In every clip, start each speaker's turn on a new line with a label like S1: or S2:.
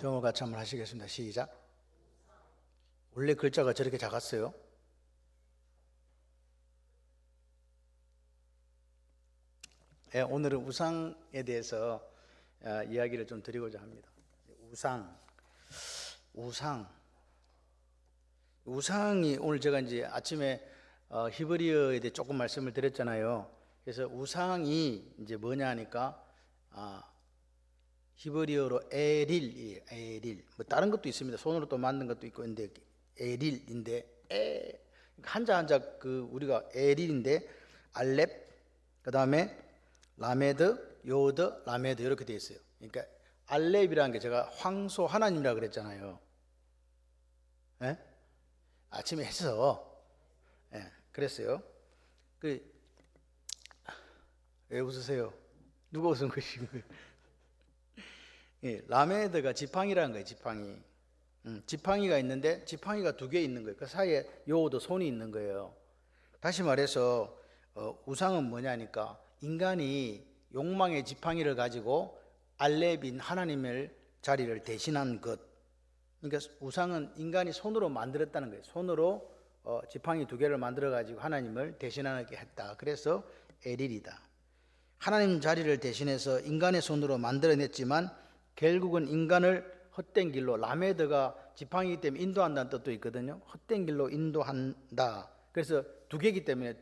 S1: 영어 같이 한번 하시겠습니다. 시작. 원래 글자가 저렇게 작았어요? 네, 오늘은 우상에 대해서 이야기를 좀 드리고자 합니다. 우상이 오늘 제가 이제 아침에 히브리어에 대해 조금 말씀을 드렸잖아요. 그래서 우상이 이제 뭐냐 하니까 히브리어로 에릴이에요. 에릴. 뭐 다른 것도 있습니다. 손으로 또 만든 것도 있고 있는데 에릴인데 한자 그 우리가 에릴인데 알렙 그다음에 라메드, 요드, 라메드 이렇게 돼 있어요. 그러니까 알렙이라는 게 제가 황소 하나님이라 그랬잖아요. 예? 아침에 해서 그랬어요. 왜 웃으세요? 누가 웃은 것이고요? 라메드가 지팡이라는 거예요. 지팡이가 있는데 지팡이가 두 개 있는 거예요. 그 사이에 요도 손이 있는 거예요. 다시 말해서 우상은 뭐냐니까 인간이 욕망의 지팡이를 가지고 알렙인 하나님의 자리를 대신한 것. 그러니까 우상은 인간이 손으로 만들었다는 거예요. 손으로 지팡이 두 개를 만들어 가지고 하나님을 대신하게 했다. 그래서 에릴이다. 하나님 자리를 대신해서 인간의 손으로 만들어냈지만 결국은 인간을 헛된 길로, 라메드가 지팡이이기 때문에 인도한다는 뜻도 있거든요. 헛된 길로 인도한다. 그래서 두 개이기 때문에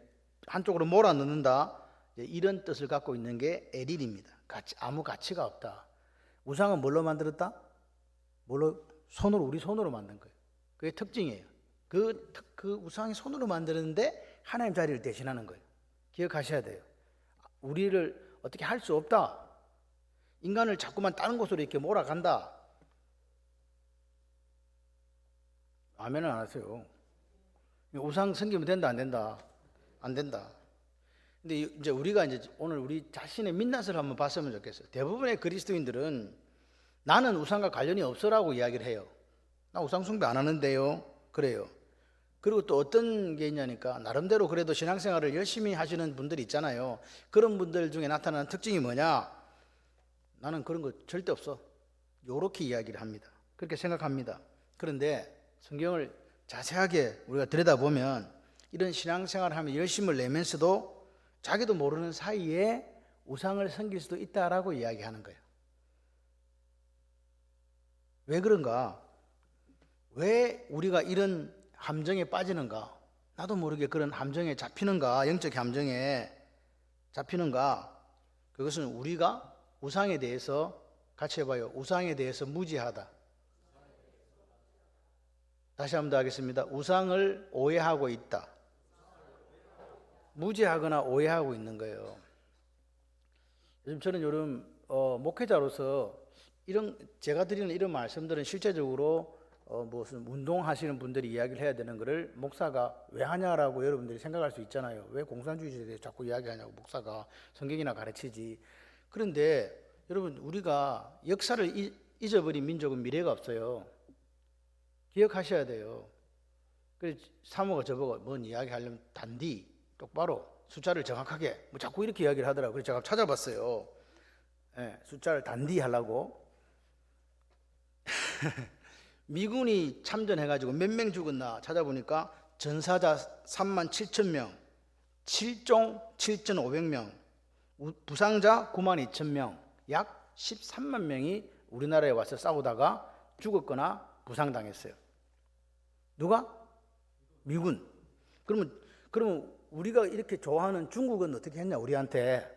S1: 한쪽으로 몰아넣는다. 이런 뜻을 갖고 있는 게 에릴입니다. 아무 가치가 없다. 우상은 뭘로 만들었다? 우리 손으로 만든 거예요. 그게 특징이에요. 그 우상이 손으로 만드는데 하나님 자리를 대신하는 거예요. 기억하셔야 돼요. 우리를 어떻게 할 수 없다. 인간을 자꾸만 다른 곳으로 이렇게 몰아간다. 아멘은 안 하세요. 우상 섬기면 된다, 안 된다? 안 된다. 근데 이제 우리가 오늘 우리 자신의 민낯을 한번 봤으면 좋겠어요. 대부분의 그리스도인들은 나는 우상과 관련이 없어라고 이야기를 해요. 나 우상 숭배 안 하는데요. 그래요. 그리고 또 어떤 게 있냐니까 나름대로 그래도 신앙생활을 열심히 하시는 분들이 있잖아요. 그런 분들 중에 나타나는 특징이 뭐냐? 나는 그런 거 절대 없어. 요렇게 이야기를 합니다. 그렇게 생각합니다. 그런데 성경을 자세하게 우리가 들여다보면 이런 신앙생활을 하면 열심을 내면서도 자기도 모르는 사이에 우상을 섬길 수도 있다라고 이야기하는 거예요. 왜 그런가? 왜 우리가 이런 함정에 빠지는가? 나도 모르게 그런 함정에 잡히는가? 영적 함정에 잡히는가? 그것은 우리가 우상에 대해서 같이 해봐요. 우상에 대해서 무지하다. 다시 한번 더 하겠습니다. 우상을 오해하고 있다. 무지하거나 오해하고 있는 거예요. 요즘 저는 목회자로서 제가 드리는 이런 말씀들은 실제적으로 무슨 운동하시는 분들이 이야기를 해야 되는 거를 목사가 왜 하냐라고 여러분들이 생각할 수 있잖아요. 왜 공산주의에 대해서 자꾸 이야기하냐고 목사가 성경이나 가르치지. 그런데 여러분 우리가 역사를 잊어버린 민족은 미래가 없어요. 기억하셔야 돼요. 그래서 사모가 저보고 뭔 이야기 하려면 단디 똑바로 숫자를 정확하게 자꾸 이렇게 이야기를 하더라고요. 그래서 제가 찾아봤어요. 숫자를 단디 하려고. 미군이 참전해가지고 몇 명 죽었나 찾아보니까 전사자 3만 7천 명, 7종 7,500명, 부상자 9만 2천 명, 약 13만 명이 우리나라에 와서 싸우다가 죽었거나 부상당했어요. 누가? 미군. 그러면 우리가 이렇게 좋아하는 중국은 어떻게 했냐? 우리한테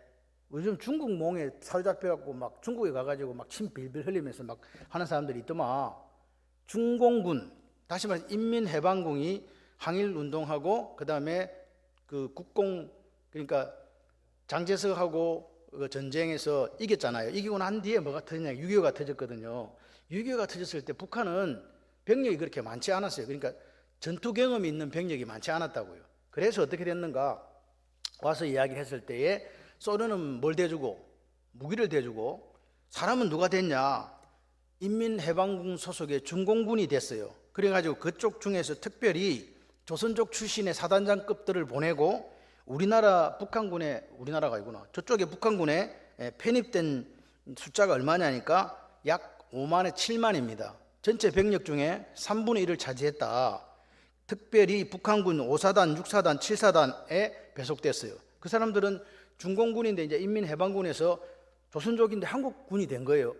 S1: 요즘 중국 몽에 사로잡혀갖고 막 중국에 가가지고 막 침 빌빌 흘리면서 막 하는 사람들이 있더만. 중공군, 다시 말해서 인민해방군이 항일운동하고 그 다음에 그 국공 그러니까 장제석하고 그 전쟁에서 이겼잖아요. 이기고 난 뒤에 뭐가 터졌냐? 6.25가 터졌거든요. 6.25가 터졌을 때 북한은 병력이 그렇게 많지 않았어요. 그러니까 전투 경험이 있는 병력이 많지 않았다고요. 그래서 어떻게 됐는가? 와서 이야기했을 때에 소련은 뭘 대주고 무기를 대주고 사람은 누가 됐냐? 인민해방군 소속의 중공군이 됐어요. 그래가지고 그쪽 중에서 특별히 조선족 출신의 사단장급들을 보내고 우리나라가 아니구나. 저쪽에 북한군에 편입된 숫자가 얼마냐니까 약 5만에 7만입니다. 전체 병력 중에 3분의 1을 차지했다. 특별히 북한군 5사단, 6사단, 7사단에 배속됐어요. 그 사람들은 중공군인데 이제 인민해방군에서 조선족인데 한국군이 된 거예요.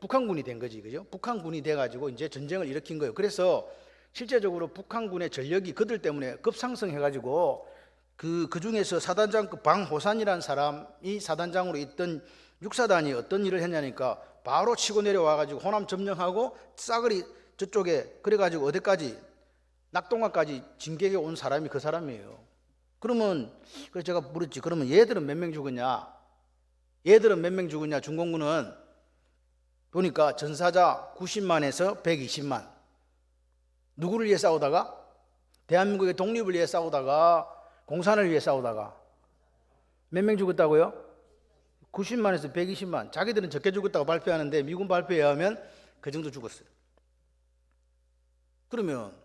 S1: 북한군이 된 거지, 그죠? 북한군이 돼가지고 이제 전쟁을 일으킨 거예요. 그래서 실제적으로 북한군의 전력이 그들 때문에 급상승해가지고 그 중에서 사단장 방호산이라는 사람이 사단장으로 있던 6사단이 어떤 일을 했냐니까 바로 치고 내려와가지고 호남 점령하고 싸그리 저쪽에 그래가지고 어디까지 낙동강까지 진격해 온 사람이 그 사람이에요. 그러면 그래서 제가 물었지. 그러면 얘들은 몇 명 죽었냐? 얘들은 몇 명 죽었냐? 중공군은 보니까 전사자 90만에서 120만. 누구를 위해 싸우다가? 대한민국의 독립을 위해 싸우다가, 공산을 위해 싸우다가 몇 명 죽었다고요? 90만에서 120만. 자기들은 적게 죽었다고 발표하는데 미군 발표에 의하면 그 정도 죽었어요. 그러면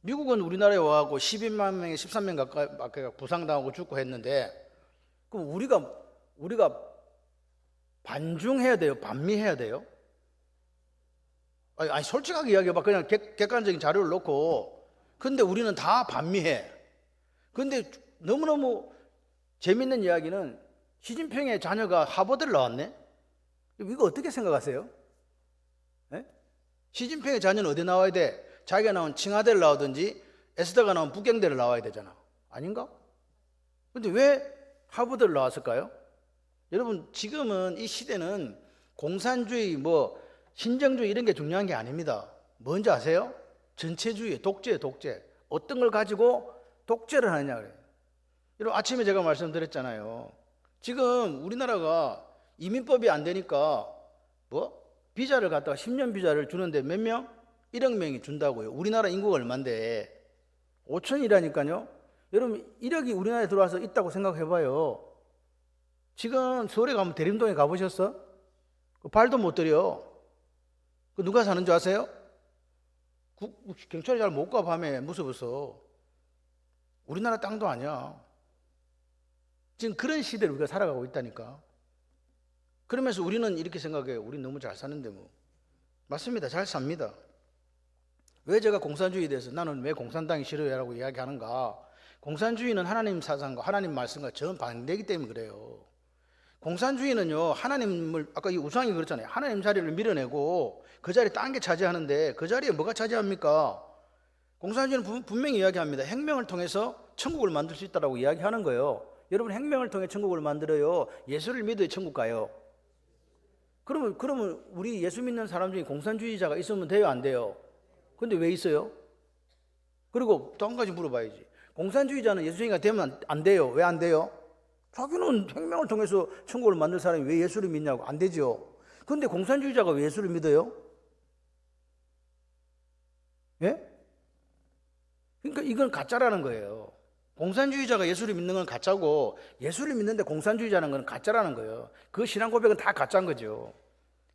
S1: 미국은 우리나라에 와갖고 12만 명에 13명 가까이 부상당하고 죽고 했는데, 그럼 우리가 반중해야 돼요? 반미해야 돼요? 아니 솔직하게 이야기해봐. 그냥 객관적인 자료를 놓고. 근데 우리는 다 반미해. 근데 너무너무 재밌는 이야기는 시진핑의 자녀가 하버드를 나왔네? 이거 어떻게 생각하세요? 네? 시진핑의 자녀는 어디 나와야 돼? 자기가 나온 칭화대를 나오든지 에스더가 나온 북경대를 나와야 되잖아. 아닌가? 근데 왜 하버드를 나왔을까요? 여러분, 지금은 이 시대는 공산주의, 신정주의 이런 게 중요한 게 아닙니다. 뭔지 아세요? 전체주의, 독재. 어떤 걸 가지고 독재를 하느냐 그래요. 여러분, 아침에 제가 말씀드렸잖아요. 지금 우리나라가 이민법이 안 되니까 비자를 갖다가 10년 비자를 주는데 몇 명? 1억 명이 준다고요. 우리나라 인구가 얼만데 5천이라니까요. 여러분, 1억이 우리나라에 들어와서 있다고 생각해봐요. 지금 서울에 가면 대림동에 가보셨어? 발도 못 들여. 누가 사는 줄 아세요? 경찰이 잘 못 가. 밤에 무서워서. 우리나라 땅도 아니야. 지금 그런 시대를 우리가 살아가고 있다니까. 그러면서 우리는 이렇게 생각해요. 우리 너무 잘 사는데 맞습니다. 잘 삽니다. 왜 제가 공산주의에 대해서 나는 왜 공산당이 싫어요라고 이야기하는가? 공산주의는 하나님 사상과 하나님 말씀과 정반대이기 때문에 그래요. 공산주의는요, 하나님을, 아까 이 우상이 그렇잖아요. 하나님 자리를 밀어내고 그 자리에 딴 게 차지하는데 그 자리에 뭐가 차지합니까? 공산주의는 분명히 이야기합니다. 혁명을 통해서 천국을 만들 수 있다고 이야기하는 거예요. 여러분, 혁명을 통해 천국을 만들어요? 예수를 믿어야 천국 가요? 그러면 우리 예수 믿는 사람 중에 공산주의자가 있으면 돼요, 안 돼요? 근데 왜 있어요? 그리고 또 한 가지 물어봐야지. 공산주의자는 예수님이 되면 안 돼요? 왜 안 돼요? 자기는 혁명을 통해서 천국을 만들 사람이 왜 예수를 믿냐고. 안 되죠. 근데 공산주의자가 왜 예수를 믿어요? 예? 그러니까 이건 가짜라는 거예요. 공산주의자가 예수를 믿는 건 가짜고 예수를 믿는데 공산주의자는 건 가짜라는 거예요. 그 신앙 고백은 다 가짜인 거죠.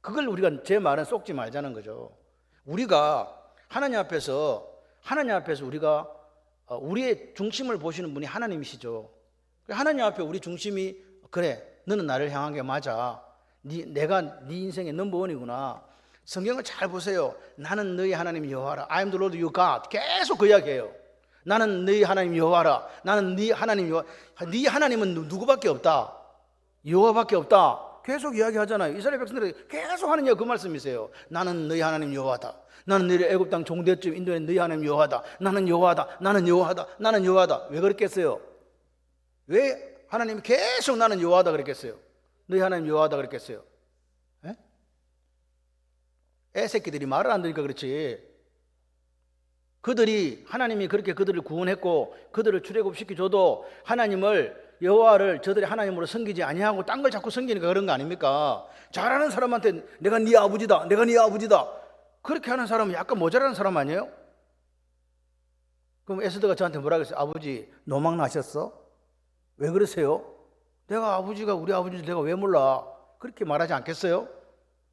S1: 그걸 우리가, 제 말은 쏙지 말자는 거죠. 우리가 하나님 앞에서 우리가 우리의 중심을 보시는 분이 하나님이시죠. 하나님 앞에 우리 중심이, 그래, 너는 나를 향한 게 맞아. 내가 네 인생의 넘버원이구나. 성경을 잘 보세요. 나는 너희 하나님 여호와라. I am the Lord your God. 계속 그 이야기해요. 나는 너희 하나님 여호와라. 나는 네 하나님 여호와. 네 하나님은 누구밖에 없다. 여호와밖에 없다. 계속 이야기하잖아요. 이스라엘 백성들이 계속 하는 이야기 그 말씀이세요. 나는 너희 하나님 여호와다. 나는 너희 애굽 땅 종대쯤 인도에 너희 하나님 여호와다. 나는 여호와다. 나는 여호와다. 나는 여호와다. 왜 그랬겠어요? 왜 하나님이 계속 나는 여호와다 그랬겠어요? 너희 하나님 여호와다 그랬겠어요? 에? 애새끼들이 말을 안 들으니까 그렇지. 그들이, 하나님이 그렇게 그들을 구원했고 그들을 출애굽시켜줘도 하나님을, 여호와를 저들이 하나님으로 섬기지 아니하고 딴 걸 자꾸 섬기니까 그런 거 아닙니까? 잘하는 사람한테 내가 네 아버지다, 내가 네 아버지다, 그렇게 하는 사람은 약간 모자라는 사람 아니에요? 그럼 에스더가 저한테 뭐라 그랬어요? 아버지 노망 나셨어? 왜 그러세요? 내가 아버지가 우리 아버지인지 내가 왜 몰라? 그렇게 말하지 않겠어요?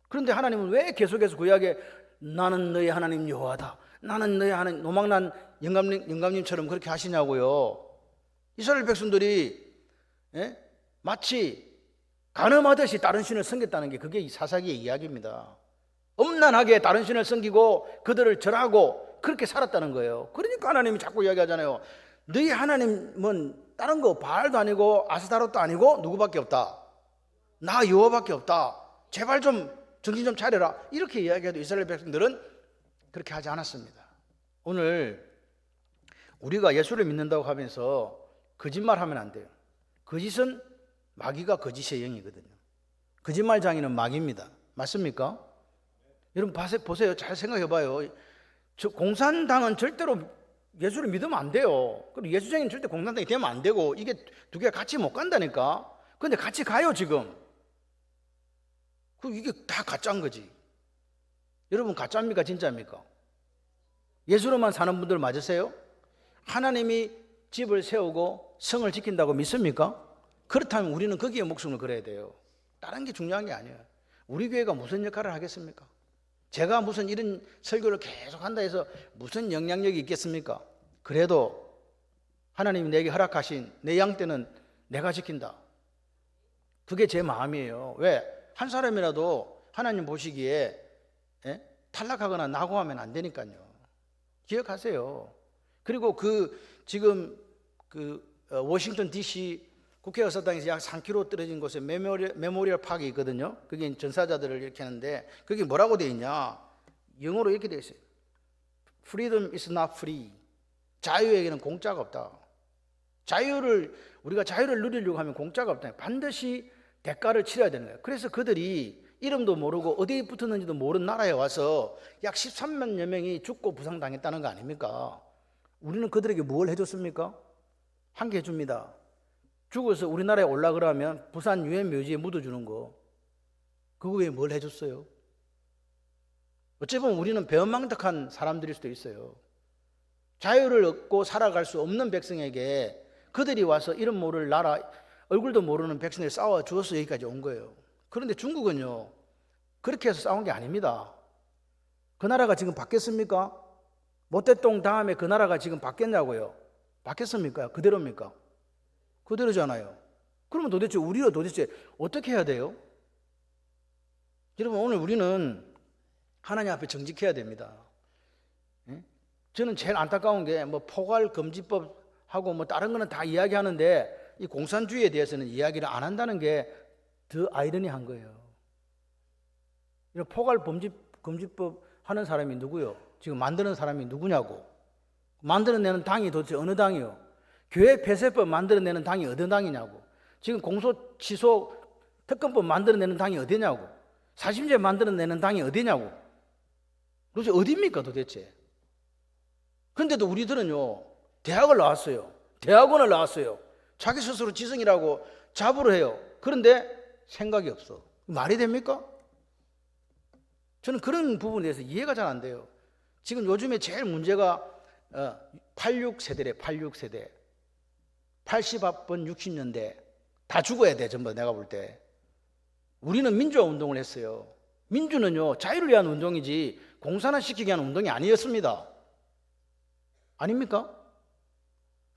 S1: 그런데 하나님은 왜 계속해서 그 이야기에 나는 너희 하나님 여호와다, 나는 너희 하나님, 노망난 영감님처럼 그렇게 하시냐고요. 이스라엘 백성들이 마치 간음하듯이 다른 신을 섬겼다는 게 그게 이 사사기의 이야기입니다. 엄란하게 다른 신을 섬기고 그들을 절하고 그렇게 살았다는 거예요. 그러니까 하나님이 자꾸 이야기하잖아요. 너희 하나님은 다른 거 바알도 아니고 아스타롯도 아니고 누구밖에 없다. 나 여호와밖에 없다. 제발 좀 정신 좀 차려라. 이렇게 이야기해도 이스라엘 백성들은 그렇게 하지 않았습니다. 오늘 우리가 예수를 믿는다고 하면서 거짓말하면 안 돼요. 거짓은 마귀가 거짓의 영이거든요. 거짓말 장인은 마귀입니다. 맞습니까? 여러분 보세요. 잘 생각해 봐요. 공산당은 절대로 예수를 믿으면 안 돼요. 그리고 예수쟁이는 절대 공산당이 되면 안 되고 이게 두 개가 같이 못 간다니까. 그런데 같이 가요 지금. 이게 다 가짜인 거지. 여러분 가짜입니까 진짜입니까? 예수로만 사는 분들 맞으세요? 하나님이 집을 세우고 성을 지킨다고 믿습니까? 그렇다면 우리는 거기에 목숨을 걸어야 돼요. 다른 게 중요한 게 아니에요. 우리 교회가 무슨 역할을 하겠습니까? 제가 무슨 이런 설교를 계속 한다 해서 무슨 영향력이 있겠습니까? 그래도 하나님이 내게 허락하신 내 양떼는 내가 지킨다. 그게 제 마음이에요. 왜? 한 사람이라도 하나님 보시기에 탈락하거나 낙오하면 안 되니까요. 기억하세요. 그리고 지금 워싱턴 DC 국회의사당에서 약 3km 떨어진 곳에 메모리얼 파크가 있거든요. 그게 전사자들을 이렇게 하는데 그게 뭐라고 되어 있냐? 영어로 이렇게 되어 있어요. Freedom is not free. 자유에게는 공짜가 없다. 우리가 자유를 누리려고 하면 공짜가 없다. 반드시 대가를 치러야 되는 거예요. 그래서 그들이 이름도 모르고 어디에 붙었는지도 모르는 나라에 와서 약 13만여 명이 죽고 부상당했다는 거 아닙니까? 우리는 그들에게 뭘 해줬습니까? 한 개 해줍니다. 죽어서 우리나라에 올라 그러면 부산 유엔 묘지에 묻어주는 거. 그거 외에 뭘 해줬어요? 어찌 보면 우리는 배은망덕한 사람들일 수도 있어요. 자유를 얻고 살아갈 수 없는 백성에게 그들이 와서 이름 모를 나라, 얼굴도 모르는 백성들이 싸워 주어서 여기까지 온 거예요. 그런데 중국은요, 그렇게 해서 싸운 게 아닙니다. 그 나라가 지금 바뀌었습니까? 모태똥 다음에 그 나라가 지금 바뀌었냐고요? 바뀌었습니까? 그대로입니까? 그대로잖아요. 그러면 우리가 도대체 어떻게 해야 돼요? 여러분, 오늘 우리는 하나님 앞에 정직해야 됩니다. 저는 제일 안타까운 게 포괄 금지법하고 다른 거는 다 이야기하는데 이 공산주의에 대해서는 이야기를 안 한다는 게 더 아이러니한 거예요. 이런 포괄 금지법 하는 사람이 누구요? 지금 만드는 사람이 누구냐고. 만들어내는 당이 도대체 어느 당이요? 교회 폐쇄법 만들어내는 당이 어느 당이냐고. 지금 공소 취소 특검법 만들어내는 당이 어디냐고. 사심제 만들어내는 당이 어디냐고. 도대체 어디입니까 도대체? 그런데도 우리들은요, 대학을 나왔어요. 대학원을 나왔어요. 자기 스스로 지성이라고 자부를 해요. 그런데 생각이 없어. 말이 됩니까? 저는 그런 부분에 대해서 이해가 잘 안 돼요. 지금 요즘에 제일 문제가 86세대래. 86세대 80앞번 60년대 다 죽어야 돼. 전부 내가 볼 때. 우리는 민주화 운동을 했어요. 민주는요, 자유를 위한 운동이지 공산화 시키기 위한 운동이 아니었습니다. 아닙니까?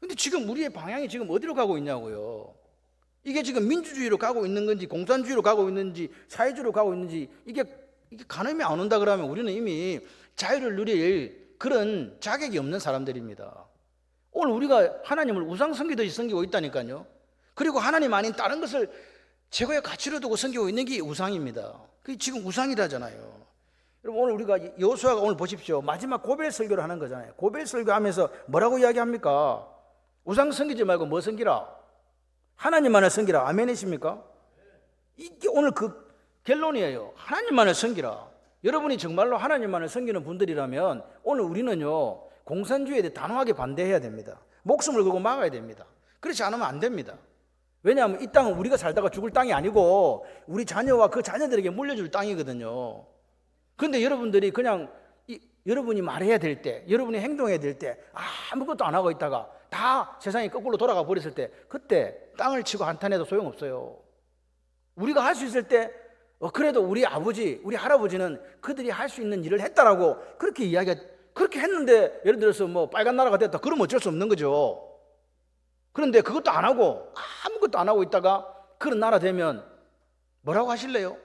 S1: 근데 지금 우리의 방향이 지금 어디로 가고 있냐고요. 이게 지금 민주주의로 가고 있는 건지 공산주의로 가고 있는지 사회주의로 가고 있는지 이게 가늠이 안 온다 그러면 우리는 이미 자유를 누릴 그런 자격이 없는 사람들입니다. 오늘 우리가 하나님을 우상 섬기듯이 섬기고 있다니까요. 그리고 하나님 아닌 다른 것을 최고의 가치로 두고 섬기고 있는 게 우상입니다. 그게 지금 우상이라잖아요. 여러분, 오늘 우리가 여호수아가 오늘 보십시오. 마지막 고벨 설교를 하는 거잖아요. 고벨 설교하면서 뭐라고 이야기합니까? 우상 섬기지 말고 뭐 섬기라? 하나님만을 섬기라. 아멘이십니까? 이게 오늘 그 결론이에요. 하나님만을 섬기라. 여러분이 정말로 하나님만을 섬기는 분들이라면 오늘 우리는요, 공산주의에 대해 단호하게 반대해야 됩니다. 목숨을 걸고 막아야 됩니다. 그렇지 않으면 안 됩니다. 왜냐하면 이 땅은 우리가 살다가 죽을 땅이 아니고 우리 자녀와 그 자녀들에게 물려줄 땅이거든요. 그런데 여러분들이 그냥 여러분이 말해야 될 때, 여러분이 행동해야 될 때 아무것도 안 하고 있다가 다 세상이 거꾸로 돌아가 버렸을 때 그때 땅을 치고 한탄해도 소용없어요. 우리가 할 수 있을 때 그래도 우리 아버지, 우리 할아버지는 그들이 할 수 있는 일을 했다라고 그렇게 그렇게 했는데 예를 들어서 빨간 나라가 됐다. 그러면 어쩔 수 없는 거죠. 그런데 그것도 안 하고 아무것도 안 하고 있다가 그런 나라 되면 뭐라고 하실래요?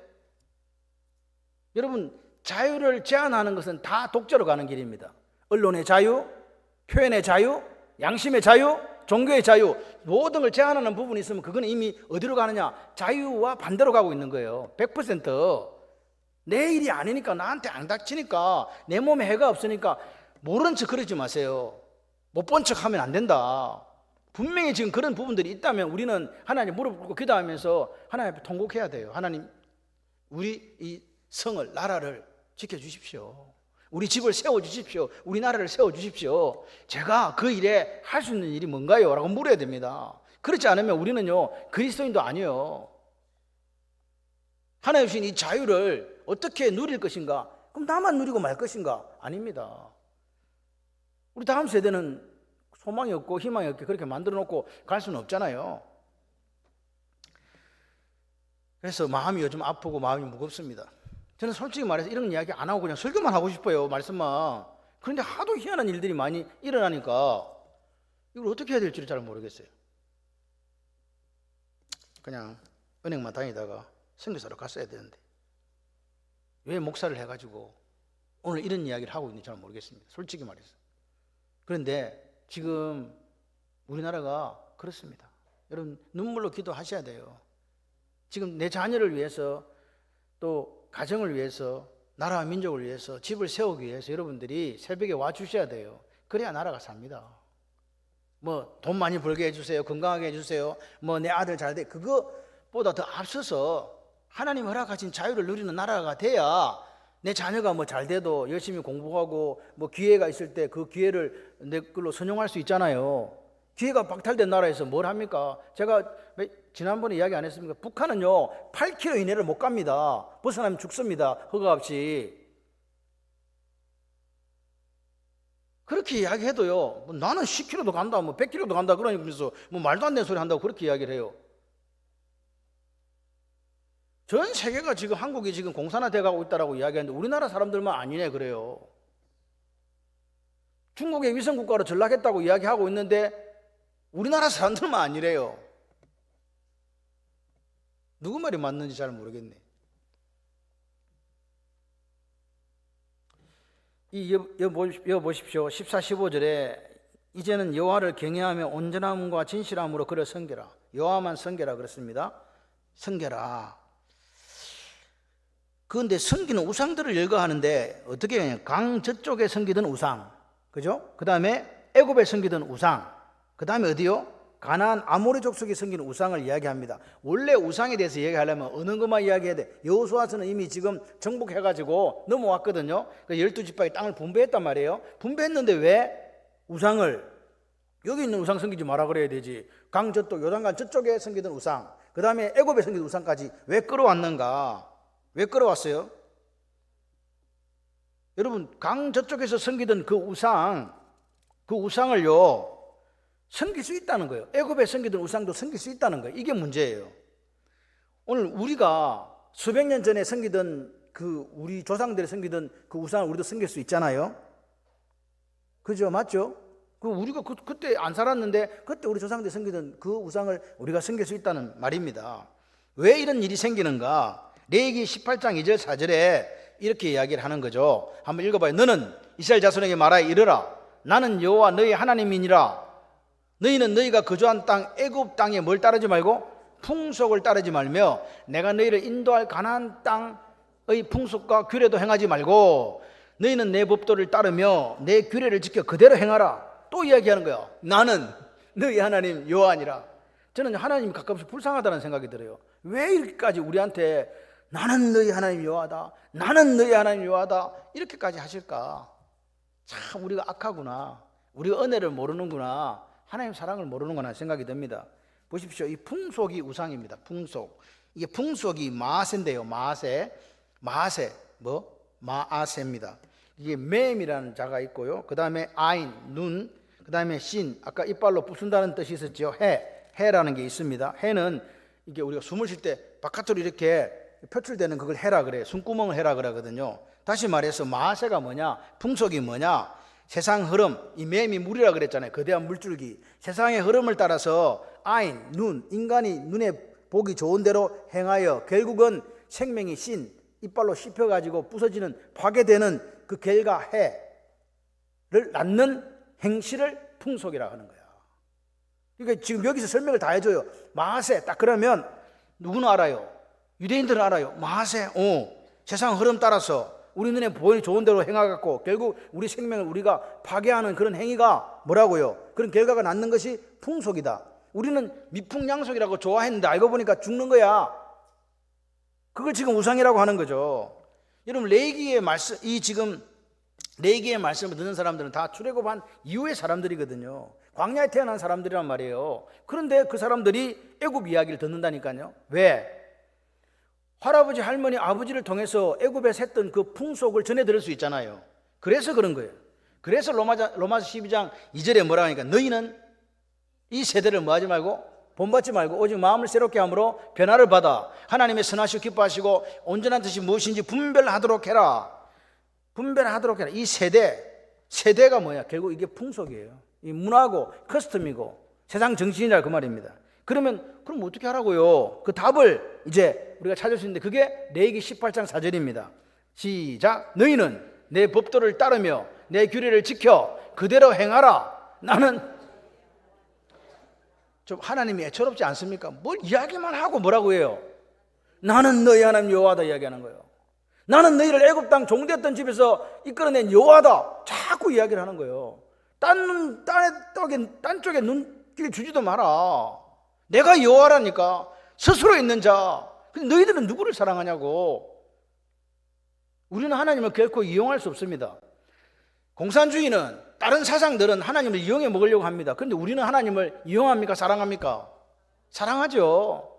S1: 여러분, 자유를 제한하는 것은 다 독재로 가는 길입니다. 언론의 자유, 표현의 자유, 양심의 자유, 종교의 자유, 모든 걸 제한하는 부분이 있으면 그건 이미 어디로 가느냐? 자유와 반대로 가고 있는 거예요. 100%. 내 일이 아니니까, 나한테 안 닥치니까, 내 몸에 해가 없으니까 모른 척 그러지 마세요. 못 본 척 하면 안 된다. 분명히 지금 그런 부분들이 있다면 우리는 하나님 무릎 꿇고 기도하면서 하나님 앞에 통곡해야 돼요. 하나님, 우리 이 성을, 나라를 지켜주십시오. 우리 집을 세워주십시오. 우리 나라를 세워주십시오. 제가 그 일에 할 수 있는 일이 뭔가요? 라고 물어야 됩니다. 그렇지 않으면 우리는요, 그리스도인도 아니에요. 하나님 주신 이 자유를 어떻게 누릴 것인가? 그럼 나만 누리고 말 것인가? 아닙니다. 우리 다음 세대는 소망이 없고 희망이 없게 그렇게 만들어 놓고 갈 수는 없잖아요. 그래서 마음이 요즘 아프고 마음이 무겁습니다. 저는 솔직히 말해서 이런 이야기 안 하고 그냥 설교만 하고 싶어요. 말씀만. 그런데 하도 희한한 일들이 많이 일어나니까 이걸 어떻게 해야 될지를 잘 모르겠어요. 그냥 은행만 다니다가 선교사로 갔어야 되는데 왜 목사를 해가지고 오늘 이런 이야기를 하고 있는지 잘 모르겠습니다. 솔직히 말해서. 그런데 지금 우리나라가 그렇습니다. 여러분 눈물로 기도하셔야 돼요. 지금 내 자녀를 위해서 또 가정을 위해서 나라와 민족을 위해서 집을 세우기 위해서 여러분들이 새벽에 와주셔야 돼요. 그래야 나라가 삽니다. 뭐 돈 많이 벌게 해주세요. 건강하게 해주세요. 뭐 내 아들 잘 돼. 그거보다 더 앞서서 하나님 허락하신 자유를 누리는 나라가 돼야 내 자녀가 뭐 잘 돼도 열심히 공부하고 뭐 기회가 있을 때 그 기회를 내 걸로 선용할 수 있잖아요. 기회가 박탈된 나라에서 뭘 합니까? 제가 지난번에 이야기 안 했습니까? 북한은요 8km 이내를 못 갑니다. 벗어나면 죽습니다. 허가 없이. 그렇게 이야기해도요 뭐 나는 10km도 간다 뭐 100km도 간다 그러면서 뭐 말도 안 되는 소리 한다고 그렇게 이야기를 해요. 전 세계가 지금 한국이 지금 공산화돼 가고 있다라고 이야기하는데 우리나라 사람들만 아니네 그래요. 중국의 위성국가로 전락했다고 이야기하고 있는데 우리나라 사람들만 아니래요. 누구 말이 맞는지 잘 모르겠네. 이어 보십시오. 14, 15절에 이제는 여호와를 경외하며 온전함과 진실함으로 그를 섬겨라. 여호와만 섬겨라 그렇습니다. 섬겨라. 그런데 섬기는 우상들을 열거하는데 어떻게 해요? 강 저쪽에 섬기던 우상, 그죠? 그 다음에 애굽에 섬기던 우상, 그 다음에 어디요? 가나안 아모리 족속이 섬기는 우상을 이야기합니다. 원래 우상에 대해서 이야기하려면 어느 것만 이야기해야 돼? 여호수아서는 이미 지금 정복해가지고 넘어왔거든요. 12지파의 땅을 분배했단 말이에요. 분배했는데 왜 우상을 여기 있는 우상 섬기지 마라 그래야 되지? 강 저쪽 요단강 저쪽에 섬기던 우상, 그 다음에 애굽에 섬기던 우상까지 왜 끌어왔는가? 왜 끌어왔어요? 여러분 강 저쪽에서 섬기던 그 우상을요 섬길 수 있다는 거예요. 애굽에 섬기던 우상도 섬길 수 있다는 거예요. 이게 문제예요. 오늘 우리가 수백 년 전에 섬기던 우리 조상들이 섬기던 그 우상을 우리도 섬길 수 있잖아요. 그죠? 맞죠? 우리가 그때 안 살았는데 그때 우리 조상들이 섬기던 그 우상을 우리가 섬길 수 있다는 말입니다. 왜 이런 일이 생기는가? 레위기 18장 2절 4절에 이렇게 이야기를 하는 거죠. 한번 읽어봐요. 너는 이스라엘 자손에게 말하여 이르라. 나는 여호와 너희 하나님이니라. 너희는 너희가 거주한 땅 애굽 땅에 뭘 따르지 말고 풍속을 따르지 말며 내가 너희를 인도할 가나안 땅의 풍속과 규례도 행하지 말고 너희는 내 법도를 따르며 내 규례를 지켜 그대로 행하라. 또 이야기하는 거예요. 나는 너희 하나님 여호와니라. 저는 하나님이 가끔씩 불쌍하다는 생각이 들어요. 왜 이렇게까지 우리한테 나는 너희 하나님 여호와다, 나는 너희 하나님 여호와다 이렇게까지 하실까? 참 우리가 악하구나. 우리가 은혜를 모르는구나. 하나님 사랑을 모르는구나 생각이 듭니다. 보십시오. 이 풍속이 우상입니다. 풍속. 이게 풍속이 마아세인데요. 마아세 마아세입니다. 이게 맴이라는 자가 있고요. 그 다음에 아인, 눈, 그 다음에 신, 아까 이빨로 부순다는 뜻이 있었죠. 해라는 게 있습니다. 해는 이게 우리가 숨을 쉴 때 바깥으로 이렇게 표출되는 그걸 해라 그래요. 숨구멍을 해라 그러거든요. 다시 말해서 마아세가 뭐냐? 풍속이 뭐냐? 세상 흐름, 이 맴이 물이라 그랬잖아요. 거대한 물줄기. 세상의 흐름을 따라서 아인, 눈, 인간이 눈에 보기 좋은 대로 행하여 결국은 생명이 신, 이빨로 씹혀가지고 부서지는 파괴되는 그 결과 해를 낳는 행실을 풍속이라고 하는 거야. 그러니까 지금 여기서 설명을 다 해줘요. 마하세 딱 그러면 누구는 알아요? 유대인들은 알아요. 마하세, 세상 흐름 따라서 우리 눈에 보이는 좋은 대로 행하갖고 결국 우리 생명을 우리가 파괴하는 그런 행위가 뭐라고요? 그런 결과가 낳는 것이 풍속이다. 우리는 미풍양속이라고 좋아했는데 알고 보니까 죽는 거야. 그걸 지금 우상이라고 하는 거죠. 여러분 레위기의 말씀, 이 지금 레위기의 말씀을 듣는 사람들은 다 출애굽한 이후의 사람들이거든요. 광야에 태어난 사람들이란 말이에요. 그런데 그 사람들이 애굽 이야기를 듣는다니까요. 왜? 할아버지, 할머니, 아버지를 통해서 애굽에서 했던 그 풍속을 전해 들을 수 있잖아요. 그래서 그런 거예요. 그래서 로마서 12장 2절에 뭐라 하니까 너희는 이 세대를 뭐하지 말고 본받지 말고 오직 마음을 새롭게 함으로 변화를 받아 하나님의 선하시고 기뻐하시고 온전한 뜻이 무엇인지 분별하도록 해라. 분별하도록 해라. 이 세대가 뭐야? 결국 이게 풍속이에요. 이 문화고 커스텀이고 세상 정신이라 그 말입니다. 그럼 어떻게 하라고요? 그 답을 이제 우리가 찾을 수 있는데 그게 레위기 18장 4절입니다. 시작. 너희는 내 법도를 따르며 내 규례를 지켜 그대로 행하라. 나는 좀 하나님이 애처롭지 않습니까? 뭘 이야기만 하고 뭐라고 해요? 나는 너희 하나님 여호와다 이야기하는 거예요. 나는 너희를 애굽 땅 종되었던 집에서 이끌어낸 여호와다 자꾸 이야기를 하는 거예요. 딴 쪽에 눈길 주지도 마라. 내가 여호와라니까. 스스로 있는 자. 근데 너희들은 누구를 사랑하냐고. 우리는 하나님을 결코 이용할 수 없습니다. 공산주의는 다른 사상들은 하나님을 이용해 먹으려고 합니다. 그런데 우리는 하나님을 이용합니까? 사랑합니까? 사랑하죠.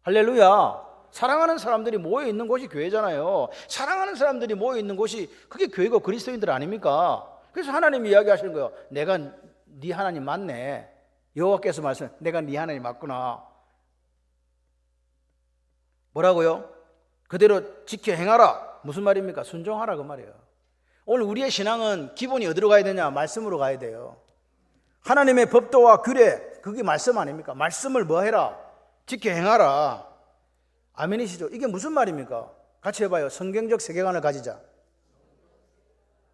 S1: 할렐루야. 사랑하는 사람들이 모여 있는 곳이 교회잖아요. 사랑하는 사람들이 모여 있는 곳이 그게 교회고 그리스도인들 아닙니까? 그래서 하나님이 이야기하시는 거예요. 내가 네 하나님 맞네. 여호와께서 말씀, 내가 네 하나님 맞구나. 뭐라고요? 그대로 지켜 행하라. 무슨 말입니까? 순종하라 그 말이에요. 오늘 우리의 신앙은 기본이 어디로 가야 되냐? 말씀으로 가야 돼요. 하나님의 법도와 규례, 그게 말씀 아닙니까? 말씀을 뭐 해라? 지켜 행하라. 아멘이시죠? 이게 무슨 말입니까? 같이 해봐요. 성경적 세계관을 가지자.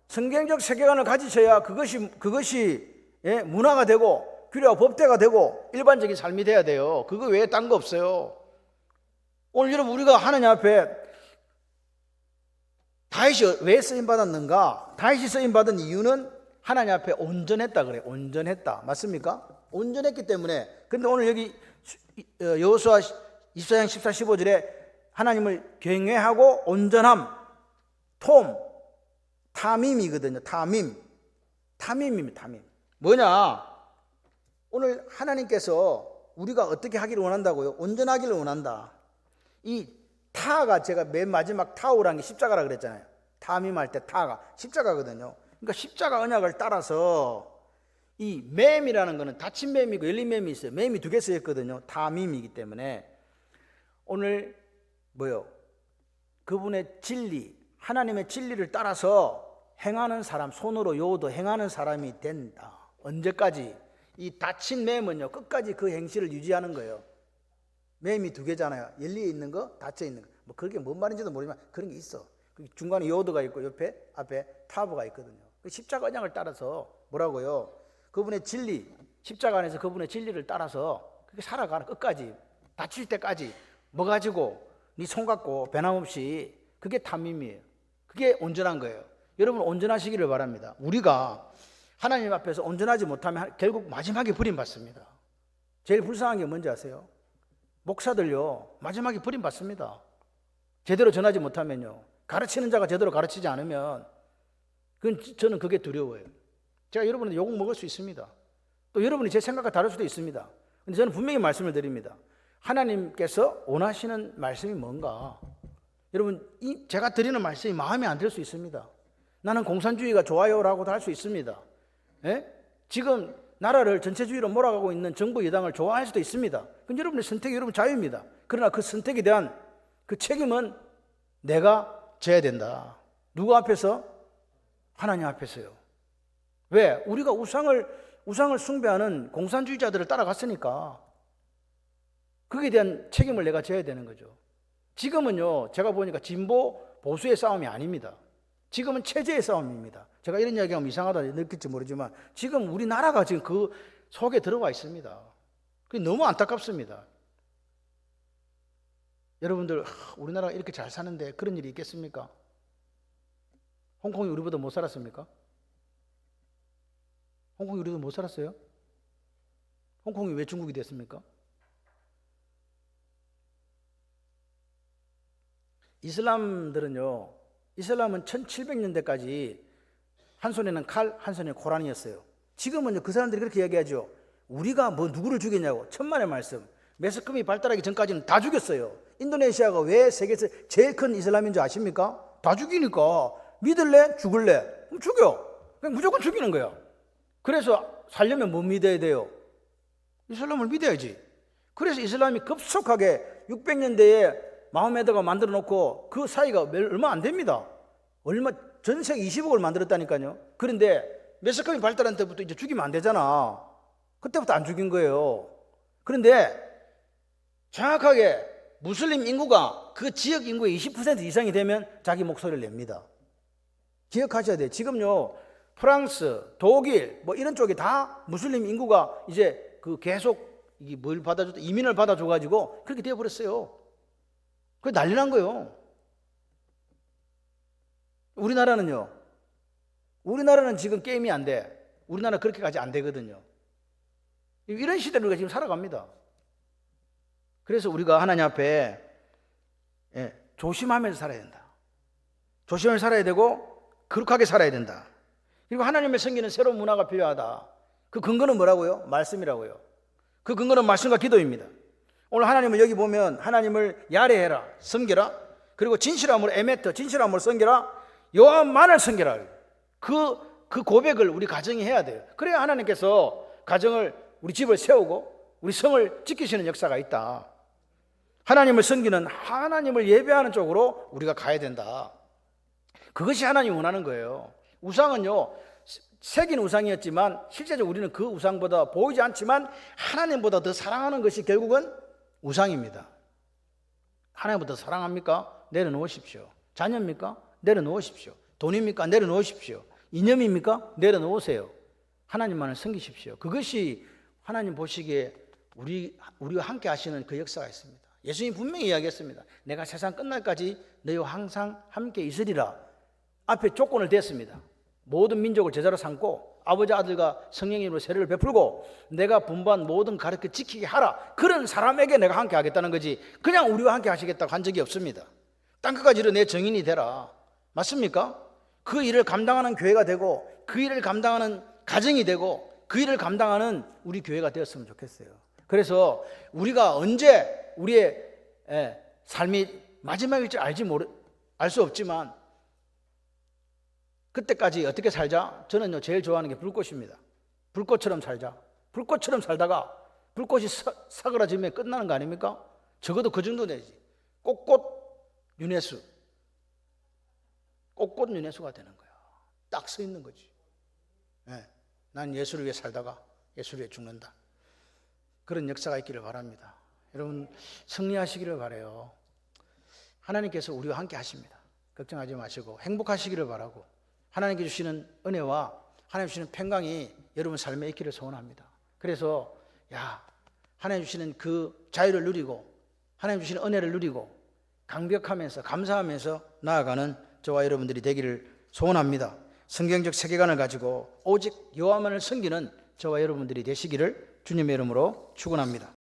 S1: 성경적 세계관을 가지셔야 그것이 문화가 되고 규례와 법대가 되고 일반적인 삶이 돼야 돼요. 그거 외에 딴 거 없어요. 오늘 여러분 우리가 하나님 앞에 다윗이 왜 쓰임받았는가? 다윗이 쓰임받은 이유는 하나님 앞에 온전했다 그래요. 온전했다. 맞습니까? 온전했기 때문에. 그런데 오늘 여기 여호수아 24장 14, 15절에 하나님을 경외하고 온전함, 타밈이거든요. 타밈입니다. 타밈. 뭐냐? 오늘 하나님께서 우리가 어떻게 하기를 원한다고요? 온전하기를 원한다. 이 타가 제가 맨 마지막 타오라는 게 십자가라 그랬잖아요. 타밈할 때 타가 십자가거든요. 그러니까 십자가 언약을 따라서 이 맴이라는 거는 닫힌 맴이고 열린 맴이 있어요. 맴이 두 개 쓰였거든요. 타밈이기 때문에 오늘 뭐요? 그분의 진리, 하나님의 진리를 따라서 행하는 사람, 손으로 요도 행하는 사람이 된다. 언제까지? 이 닫힌 맴은요, 끝까지 그 행실을 유지하는 거예요. 맴이 두 개잖아요. 열려 있는 거, 닫혀 있는 거. 뭐 그게 뭔 말인지도 모르지만 그런 게 있어. 중간에 요도가 있고 옆에 앞에 타브가 있거든요. 십자가 언약을 따라서 뭐라고요? 그분의 진리, 십자가 안에서 그분의 진리를 따라서 그렇게 살아가는 끝까지, 다칠 때까지 뭐 가지고 네 손 갖고 변함없이, 그게 탐임이에요. 그게 온전한 거예요. 여러분 온전하시기를 바랍니다. 우리가 하나님 앞에서 온전하지 못하면 결국 마지막에 버림받습니다. 제일 불쌍한 게 뭔지 아세요? 목사들요, 마지막에 버림받습니다. 제대로 전하지 못하면요. 가르치는 자가 제대로 가르치지 않으면 저는 그게 두려워요. 제가 여러분한테 욕 먹을 수 있습니다. 또 여러분이 제 생각과 다를 수도 있습니다. 근데 저는 분명히 말씀을 드립니다. 하나님께서 원하시는 말씀이 뭔가? 여러분, 제가 드리는 말씀이 마음에 안 들 수 있습니다. 나는 공산주의가 좋아요라고도 할 수 있습니다. 예? 지금 나라를 전체주의로 몰아가고 있는 정부 여당을 좋아할 수도 있습니다. 그건 여러분의 선택이 여러분 자유입니다. 그러나 그 선택에 대한 그 책임은 내가 져야 된다. 누구 앞에서? 하나님 앞에서요. 왜? 우리가 우상을 숭배하는 공산주의자들을 따라갔으니까 거기에 대한 책임을 내가 져야 되는 거죠. 지금은요, 제가 보니까 진보 보수의 싸움이 아닙니다. 지금은 체제의 싸움입니다. 제가 이런 이야기하면 이상하다 느낄지 모르지만 지금 우리나라가 지금 그 속에 들어와 있습니다. 그게 너무 안타깝습니다. 여러분들, 우리나라가 이렇게 잘 사는데 그런 일이 있겠습니까? 홍콩이 우리보다 못 살았습니까? 홍콩이 우리보다 못 살았어요? 홍콩이 왜 중국이 됐습니까? 이슬람들은요, 이슬람은 1700년대까지 한 손에는 칼, 한 손에는 코란이었어요. 지금은 그 사람들이 그렇게 이야기하죠. 우리가 뭐 누구를 죽였냐고. 천만의 말씀. 매스컴이 발달하기 전까지는 다 죽였어요. 인도네시아가 왜 세계에서 제일 큰 이슬람인 줄 아십니까? 다 죽이니까. 믿을래? 죽을래? 그럼 죽여. 그냥 무조건 죽이는 거야. 그래서 살려면 뭐 믿어야 돼요? 이슬람을 믿어야지. 그래서 이슬람이 급속하게 600년대에 마호메드가 만들어 놓고 그 사이가 얼마 안 됩니다. 전 세계 20억을 만들었다니까요. 그런데 매스컴이 발달한 때부터 이제 죽이면 안 되잖아. 그때부터 안 죽인 거예요. 그런데 정확하게 무슬림 인구가 그 지역 인구의 20% 이상이 되면 자기 목소리를 냅니다. 기억하셔야 돼요. 지금요, 프랑스, 독일 뭐 이런 쪽이 다 무슬림 인구가 이제 그 계속 뭘 받아줘, 이민을 받아줘 가지고 그렇게 되어 버렸어요. 그게 난리 난 거예요. 우리나라는요, 우리나라는 지금 게임이 안 돼. 우리나라 그렇게까지 안 되거든요. 이런 시대를 우리가 지금 살아갑니다. 그래서 우리가 하나님 앞에 조심하면서 살아야 된다. 조심하면서 살아야 되고 거룩하게 살아야 된다. 그리고 하나님을 섬기는 새로운 문화가 필요하다. 그 근거는 뭐라고요? 말씀이라고요. 그 근거는 말씀과 기도입니다. 오늘 하나님을 여기 보면 하나님을 야레해라, 섬겨라. 그리고 진실함으로 에메터, 진실함으로 섬겨라. 여호와만을 섬겨라. 그 고백을 우리 가정이 해야 돼요. 그래야 하나님께서 가정을, 우리 집을 세우고 우리 성을 지키시는 역사가 있다. 하나님을 섬기는, 하나님을 예배하는 쪽으로 우리가 가야 된다. 그것이 하나님이 원하는 거예요. 우상은요, 새긴 우상이었지만 실제적으로 우리는 그 우상보다 보이지 않지만 하나님보다 더 사랑하는 것이 결국은 우상입니다. 하나님보다 사랑합니까? 내려놓으십시오. 자녀입니까? 내려놓으십시오. 돈입니까? 내려놓으십시오. 이념입니까? 내려놓으세요. 하나님만을 섬기십시오. 그것이 하나님 보시기에 우리와 함께 하시는 그 역사가 있습니다. 예수님 분명히 이야기했습니다. 내가 세상 끝날까지 너희와 항상 함께 있으리라. 앞에 조건을 댔습니다. 모든 민족을 제자로 삼고 아버지 아들과 성령님으로 세례를 베풀고 내가 분부한 모든 가르쳐 지키게 하라. 그런 사람에게 내가 함께 하겠다는 거지, 그냥 우리와 함께 하시겠다고 한 적이 없습니다. 땅끝까지 이르러 내 증인이 되라. 맞습니까? 그 일을 감당하는 교회가 되고 그 일을 감당하는 가정이 되고 그 일을 감당하는 우리 교회가 되었으면 좋겠어요. 그래서 우리가 언제 우리의 삶이 마지막일지 알 수 없지만 그때까지 어떻게 살자? 저는요, 제일 좋아하는 게 불꽃입니다. 불꽃처럼 살자. 불꽃처럼 살다가 불꽃이 사그라지면 끝나는 거 아닙니까? 적어도 그 정도 되지. 꽃꽃 윤회수. 꽃꽃 윤회수가 되는 거야. 딱 서 있는 거지. 난 예수를 위해 살다가 예수를 위해 죽는다. 그런 역사가 있기를 바랍니다. 여러분, 승리하시기를 바라요. 하나님께서 우리와 함께 하십니다. 걱정하지 마시고 행복하시기를 바라고, 하나님께 주시는 은혜와 하나님 주시는 평강이 여러분 삶에 있기를 소원합니다. 그래서 하나님 주시는 그 자유를 누리고 하나님 주시는 은혜를 누리고 강력하면서 감사하면서 나아가는 저와 여러분들이 되기를 소원합니다. 성경적 세계관을 가지고 오직 여호와만을 섬기는 저와 여러분들이 되시기를 주님의 이름으로 축원합니다.